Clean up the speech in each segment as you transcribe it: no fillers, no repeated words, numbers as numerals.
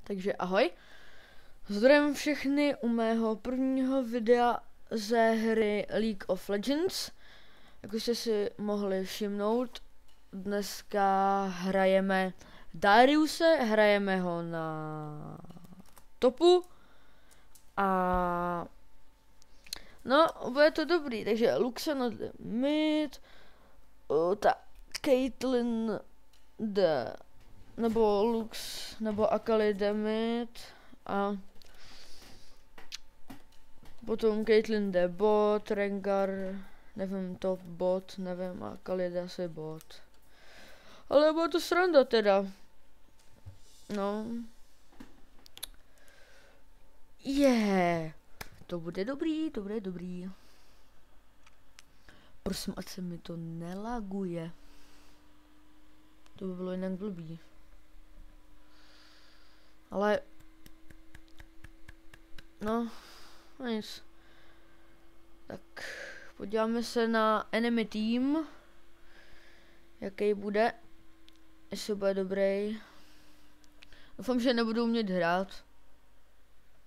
Takže ahoj. Zdravím všechny u mého prvního videa ze hry League of Legends. Jak už jste si mohli všimnout, dneska hrajeme Dariuse, hrajeme ho na topu a no, bude to dobrý, takže Luxana jde mid, ta Caitlyn jde, nebo Lux, nebo Akali jde mid a potom Caitlyn jde bot, Rengar, nevím, top bot, nevím, Akali jde asi bot. Ale bude to sranda teda. No. To bude dobrý, to bude dobrý. Prosím, ať se mi to nelaguje. To by bylo jinak blbý. Ale no, nic. Tak podíváme se na enemy team. Jaký bude. Jestli bude dobrý. Doufám, že nebudu umět hrát.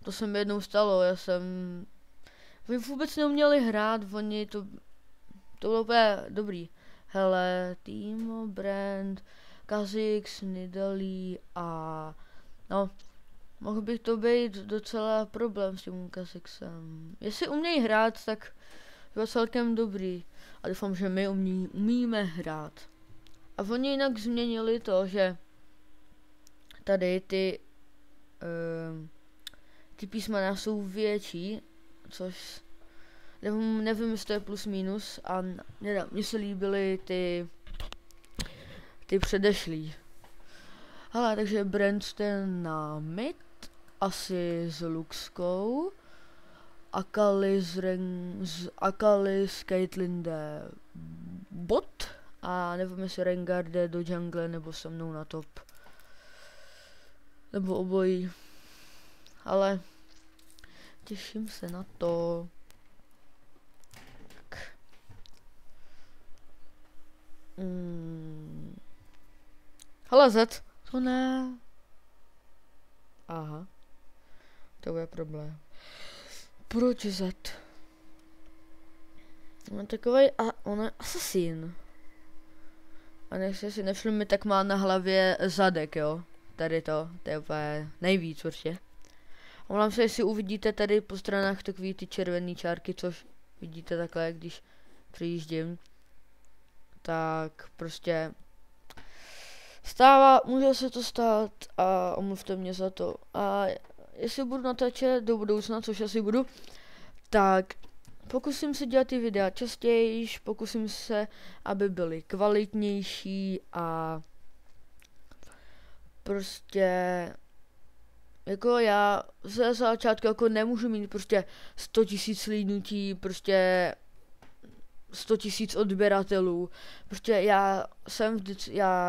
To se mi jednou stalo, Oni vůbec neuměli hrát, to bylo úplně dobrý. Hele, Timo, Brand, Kha'Zix, Nidalee a no, mohl by to být docela problém s tím Kha'Zixem. Jestli umějí hrát, tak bylo celkem dobrý. A doufám, že my umíme hrát. A oni jinak změnili to, že tady ty písmena jsou větší, což nevím, jestli to je plus minus, a mně se líbily ty předešlí. Hele, takže Brand jde na mid, asi s Luxkou, Akali s Caitlyn jde bot, a nevím, jestli Rengar jde do jungle nebo se mnou na top. Nebo obojí. Ale těším se na to. Hele, Z. To ne. Aha. To je problém. Proč Z? On je takovej, on je asasín. A než si nevšimli, tak má na hlavě zadek, jo. Tady to je úplně nejvíc určitě. Omlám se, jestli uvidíte tady po stranách takový ty červené čárky, což vidíte takhle, když přijíždím. Tak prostě může se to stát a omluvte mě za to. A jestli budu natáčet do budoucna, což asi budu, tak pokusím se dělat ty videa častěji, pokusím se, aby byly kvalitnější a prostě jako já ze začátku jako nemůžu mít prostě 100 000 slídnutí, prostě 100 000 odběratelů. Prostě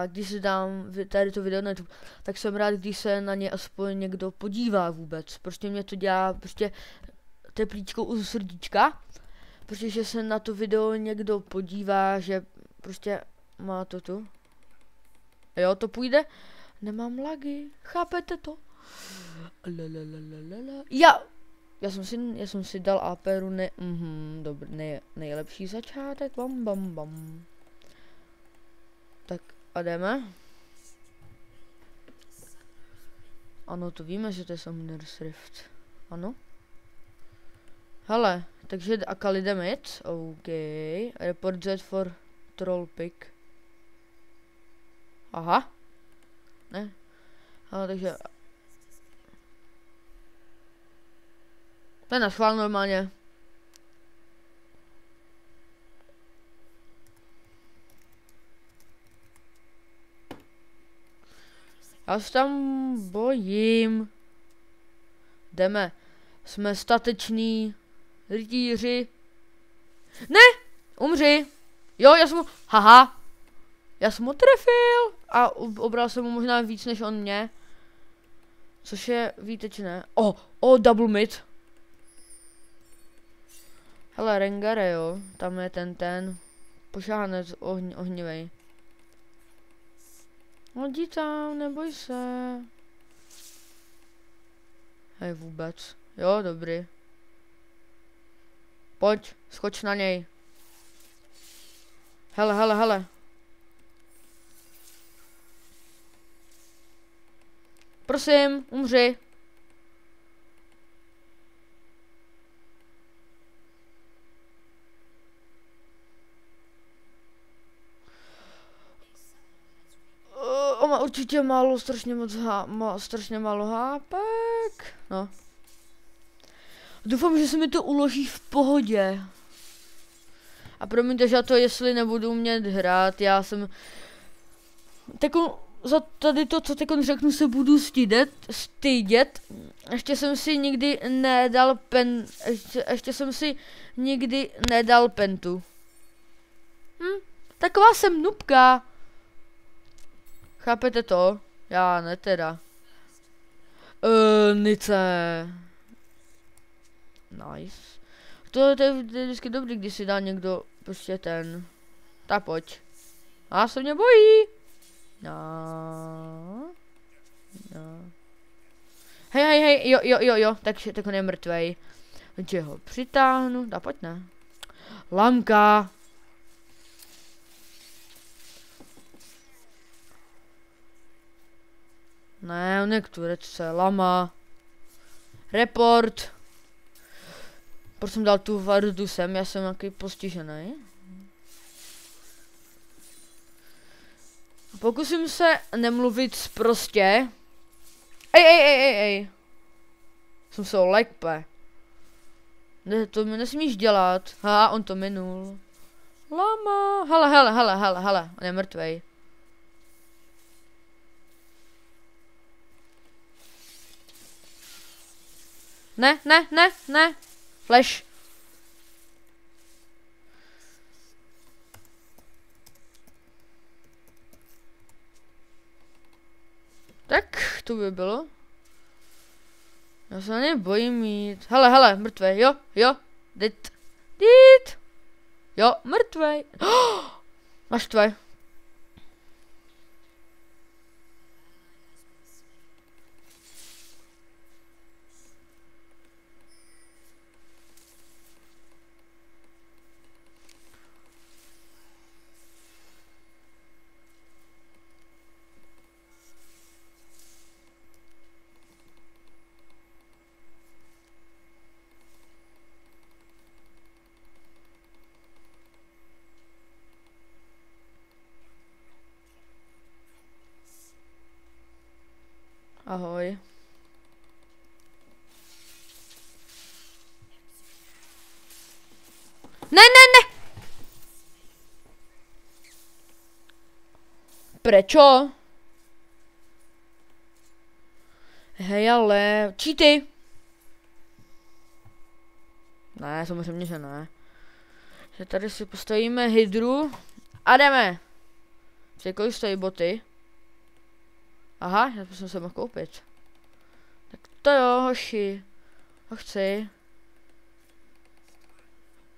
když si dám tady to video na YouTube, tak jsem rád, když se na ně aspoň někdo podívá vůbec. Prostě mě to dělá prostě teplíčko u srdíčka, protože se na to video někdo podívá, že prostě má to tu. Jo, to půjde. Nemám lagy, chápete to? Já jsem si dal APRu, nejlepší začátek, bam. Tak a jdeme. Ano, to víme, že to je Summoner's Rift. Ano. Hele, takže Akali jde mid, OK. Report Z for troll pick. Aha. Ne. Ale takže to je na schvál normálně. Já se tam bojím. Jdeme. Jsme stateční rytíři. Ne! Umři! Jo, já jsem mu... Haha! Já jsem ho trefil! A obral jsem mu možná víc než on mě. Což je výtečné. Double mid. Hele, Rengare, jo. Tam je ten. Pošáhanec ohnivej. No jdi tam, neboj se. Hej, vůbec. Jo, dobrý. Pojď, skoč na něj. Hele, hele, hele. Prosím, umři. On má určitě málo, strašně málo hápek. No. Doufám, že se mi to uloží v pohodě. A promiňte, že to, jestli nebudu umět hrát, já jsem... Za tady to, co teď řeknu, se budu stydět. Ještě jsem si nikdy nedal ještě jsem si nikdy nedal pentu. Taková jsem nubka. Chápete to? Já ne teda. Nice. Nice. To je vždycky dobrý, když si dá někdo prostě ten. Tak pojď. A se mě bojí. No. Hej, jo, tak on je mrtvej. Takže ho přitáhnu, dá pojď ne. Lamka. Ne, on je k turečce, lama. Report. Proč jsem dal tu vardu sem, já jsem nějaký postižený. Pokusím se nemluvit sprostě. Ej. Jsem se lekpe. Ne, to mi nesmíš dělat. On to minul. Lama. Hele, on je mrtvej. Ne. Flash. Tak, to by bylo. Já se na něj bojím mít. Hele, mrtvej, jo, dit. Jo, mrtvej. Naštvej. Ahoj. Ne. Prečo? Hej, ale... Cheaty! Ne, samozřejmě, že ne. Že tady si postavíme hydru a jdeme. Kolik stojí boty? Aha, já jsem se mohl koupit. Tak to jo, hoši. Ho chci.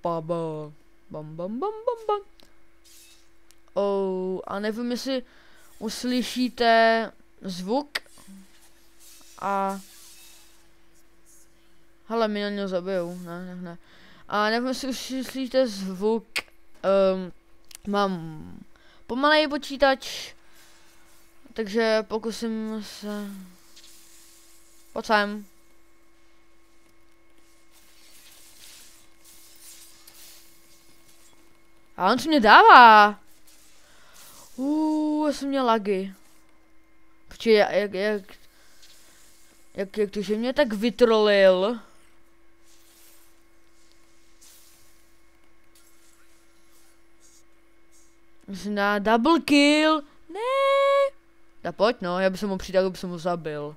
Bam. A nevím, jestli uslyšíte zvuk. A... Hele, mě na něj zabijou. Ne. A nevím, jestli uslyšíte zvuk. Mám pomalej počítač. Takže pokusím se... Pojď sem. A on co mě dává? Já jsem měl lagy. Protože jak to, že mě tak vytrolil. Na double kill. Ne. Da pojď no, já bych se mu přidal, aby jsem ho zabil.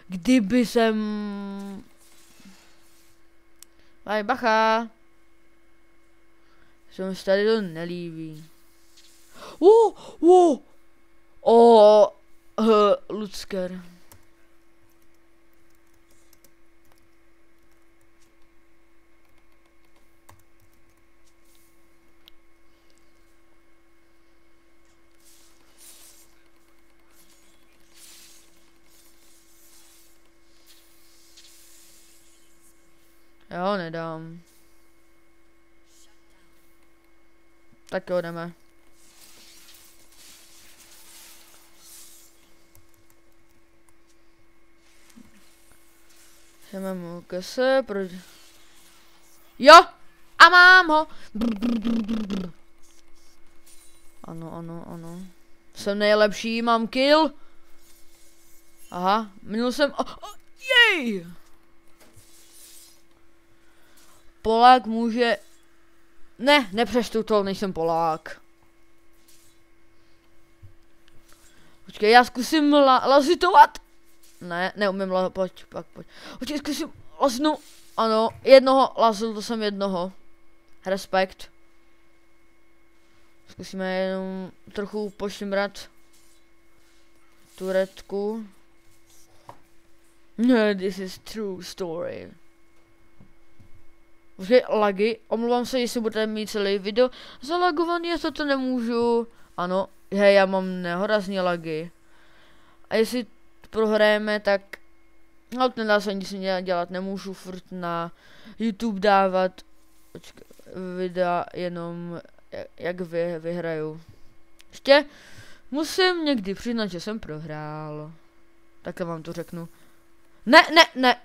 Kdyby jsem... Aj bacha. Se mi tady to nelíbí. Lucker. Jo, nedám. Tak jo, jdeme. Jdeme mu kese, proč? Jo! A mám ho! Ano, ano, ano. Jsem nejlepší, mám kill. Aha, minul jsem... jej! Polák může... Ne, nepřečtu to, nejsem Polák. Počkej, já zkusím lazitovat. Ne, neumím pojď. Počkej, zkusím laznu. Ano, jednoho lazil, to jsem jednoho. Respekt. Zkusíme jenom trochu pošimrat turetku. No, this is true story. Počkej, lagy, omlouvám se, jestli budete mít celý video zalagovaný, já to nemůžu. Ano, hej, já mám nehorázně lagy. A jestli prohrajeme, tak no, nedá se nic dělat, nemůžu furt na YouTube dávat videa jenom jak vyhraju. Ještě musím někdy přiznat, že jsem prohrál. Takhle vám to řeknu. Ne,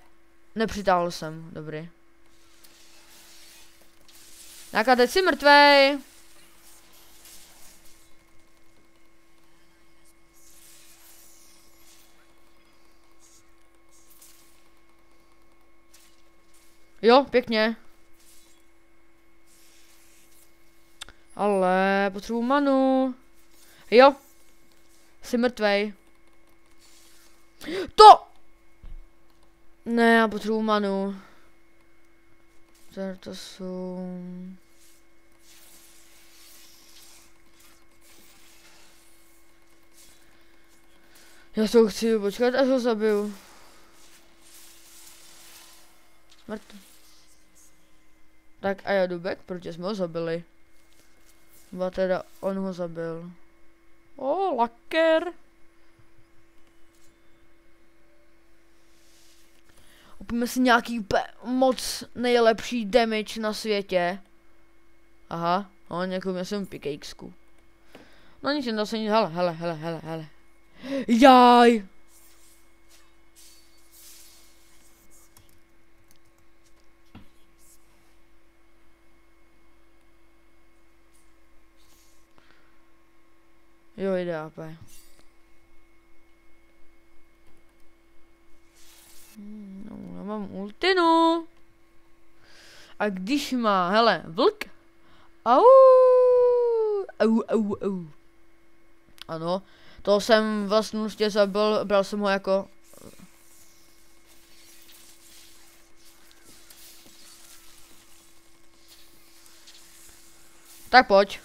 nepřitáhl jsem, dobrý. Tak a teď jsi mrtvej. Jo, pěkně. Ale potřebuji manu. Jo. Jsi mrtvej. To! Ne, já potřebuji manu. To jsou... Já to chci počkat, až ho zabiju. Mrtvý. Tak a já jdu back, protože jsme ho zabili. Ba teda on ho zabil. O, laker. Upíme si nějaký moc nejlepší damage na světě. Aha, no někomu jsem pickaxeku. No nic, jen zase nic, hele. Jaj! Jo, jde AP. No, já mám ultinu. A když má, hele, vlk. Au. Ano, to jsem vlastně zabil, bral jsem ho jako... Tak pojď.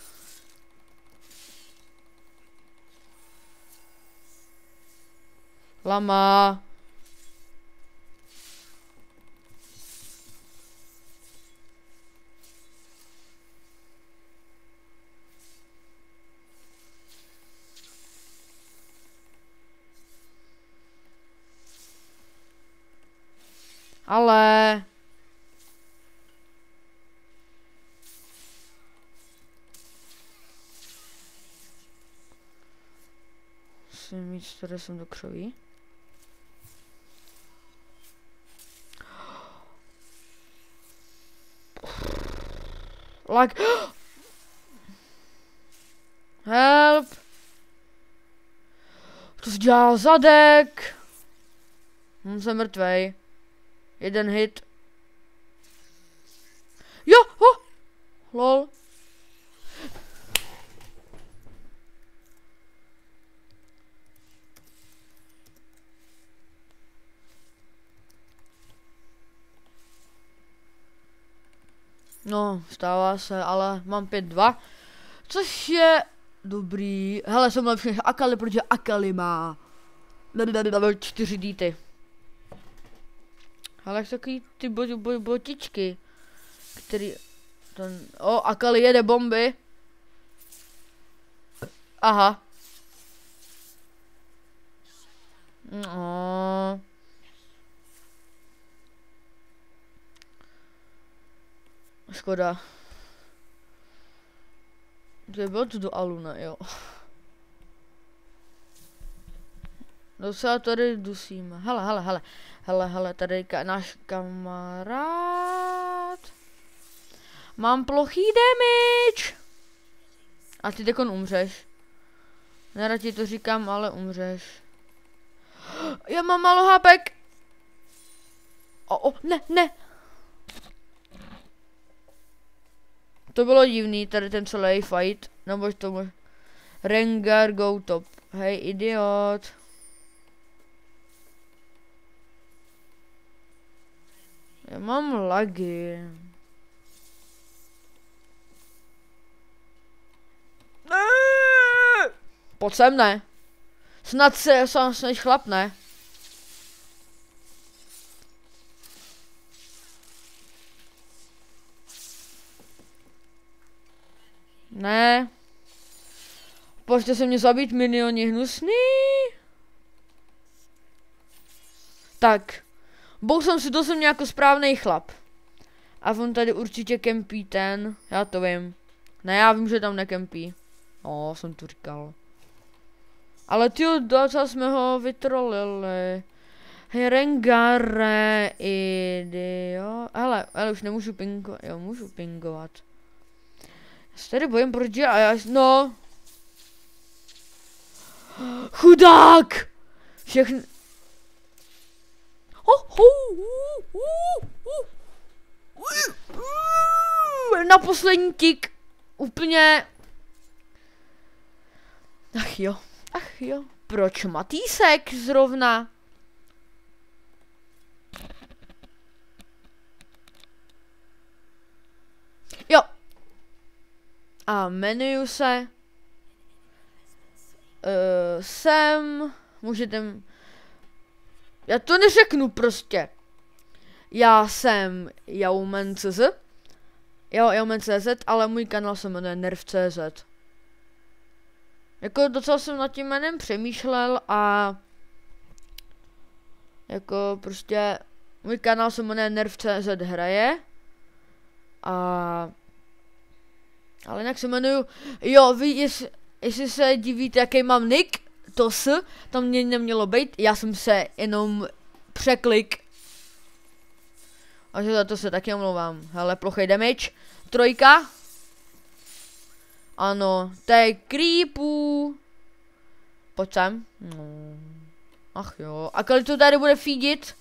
Lama. Ale... Musím mít, které jsem do křoví. Like... Help! To dělal zadek! Jsem mrtvej. Jeden hit. Jo! Oh! Lol. No, stává se, ale mám 5-2. Což je dobrý. Hele, jsem lepší než Akali, protože Akali má 4 díty. Ale takový ty botičky, který... Ten, Akali jede bomby. Aha. No. škoda. To bylo to do Aluna, jo. Docela tady dusíme. Hele, tady náš kamarád. Mám plochý damage. A ty tekon umřeš. Nerad ti to říkám, ale umřeš. Já mám málo hápek. Ne. To bylo divný, tady ten celý fight. Nebo to Rengar go top. Hej, idiot. Já mám lagy. Pojď sem, ne? Snad se sám sneš chlap, ne? Ne. Pojďte se mě zabít, minioni hnusný. Tak. Bousem si to jsem jako správný chlap. A on tady určitě kempí ten. Já to vím. Ne, já vím, že tam nekempí. No, jsem to říkal. Ale tyjo, docela jsme ho vytrolili. Hej, Rengare, idiot. Ale už nemůžu pingovat. Jo, můžu pingovat. Já se tady bojím, protože a já, no. Chudák! Všechny. Na poslední tik. Úplně. Ach jo. Proč Matýsek zrovna? Jo. A jmenuju se. Jsem. Můžete. Já to neřeknu prostě. Já jsem Jaumen.cz. Jaumen.cz, ale můj kanál se jmenuje Nerv.cz. Jako docela jsem nad tím jménem přemýšlel a jako prostě můj kanál se jmenuje Nerv.cz hraje a ale jinak se jmenuju, jo, vy jestli se divíte, jaký mám nick, to tam mě nemělo být, já jsem se jenom překlik. A že za to se taky omlouvám. Hele, plochý damage. 3. Ano, to je creepů. Pojď sem. No. Ach jo. A když to tady bude feedit,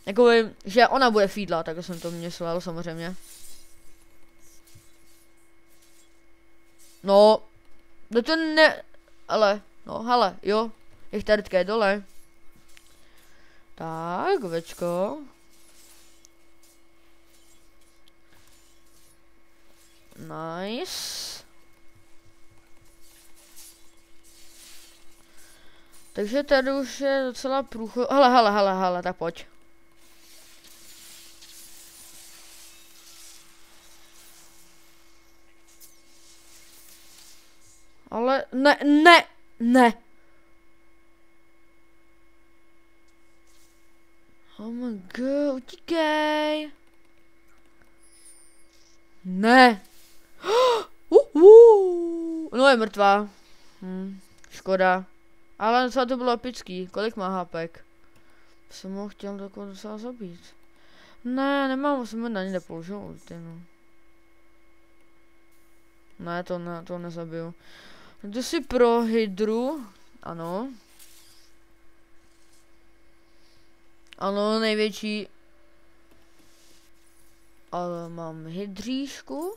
jako že ona bude feedla, tak jsem to myslel samozřejmě. No. No to ne. Ale. No, hele, jo. Jich tady je dole. Tak, ovečko. Nice. Takže tady už je docela průchod. Hele, tak pojď. Ale ne. Oh my god, utíkej. Ne. No je mrtvá. Škoda. Ale docela to bylo epický. Kolik má hápek? Jsem ho chtěl takovou docela zabít. Ne, nemám, jsem na ní nepoložil ulti, no. Ne, to nezabiju. Jdu si pro hydru. Ano. Ano, největší. Ale mám hydříšku.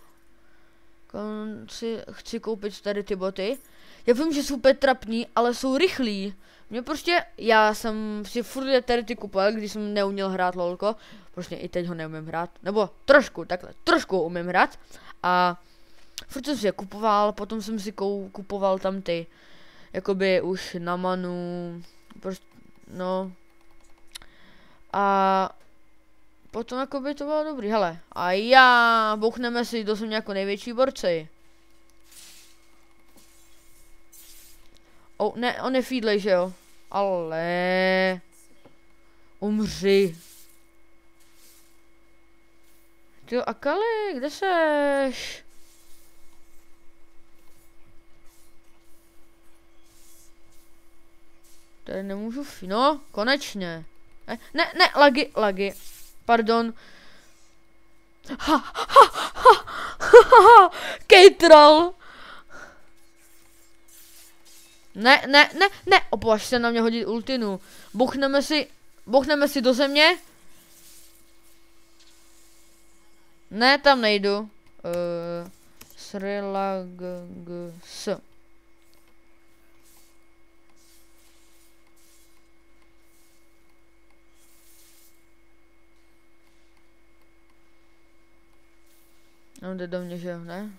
Chci koupit tady ty boty. Já vím, že jsou úplně trapný, ale jsou rychlí. Mě prostě, já jsem si furt tady ty kupoval, když jsem neuměl hrát lolko. Prostě i teď ho neumím hrát. Nebo trošku umím hrát. A furt jsem si je kupoval, potom jsem si kupoval tam ty, jakoby už na manu. Prostě, no. A potom jakoby to bylo dobrý, hele. A já, bouchneme si, to jsou jako největší borci. Ne, on je feedlej, že jo? Ale umři. Ty Akali, kde seš? Tady nemůžu, no, konečně. Ne, lagy. Pardon. Kejtral. Ne, opovaž se na mě hodit ultinu. Bouchneme si do země. Ne, tam nejdu. Srilags. On jde do mě, že jo, ne?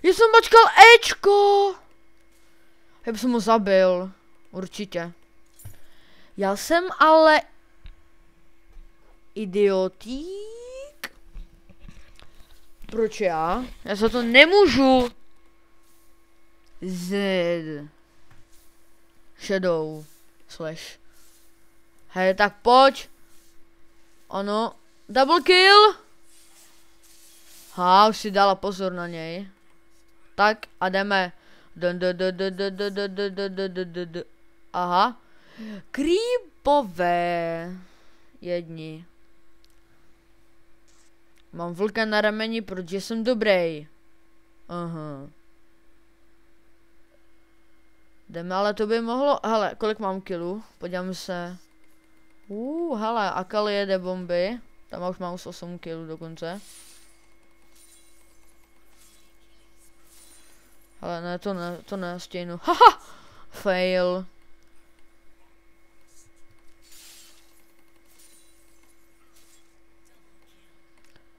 Já jsem počkal Ečko! Já bych mu zabil. Určitě. Já jsem ale idiotík. Proč já? Já za to nemůžu. Z Shadow slash. Hej, tak pojď. Ano. Double kill. Už si dala pozor na něj. Tak a jdeme. Aha. Creepové. Jedni. Mám vlka na rameni, protože jsem dobrý. Aha. Jdeme, ale to by mohlo, hele, kolik mám killů? Podívám se. Hele, Akali jede bomby. Tam už mám 8 killů dokonce. Ale ne, to ne, stějnu. Haha! Fail.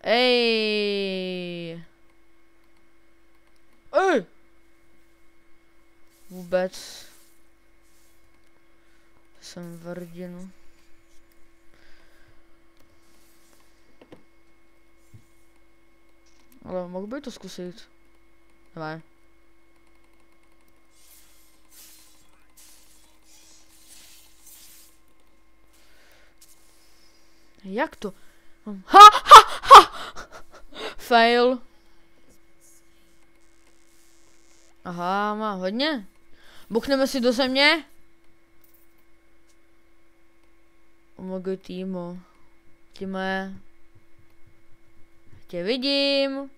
Ej! Vůbec. Jsem v hrdinu. Ale mohl by to zkusit. Ne. Jak to? Fail. Aha, má hodně. Bouchneme si do země. Omega týmu. Tě vidím.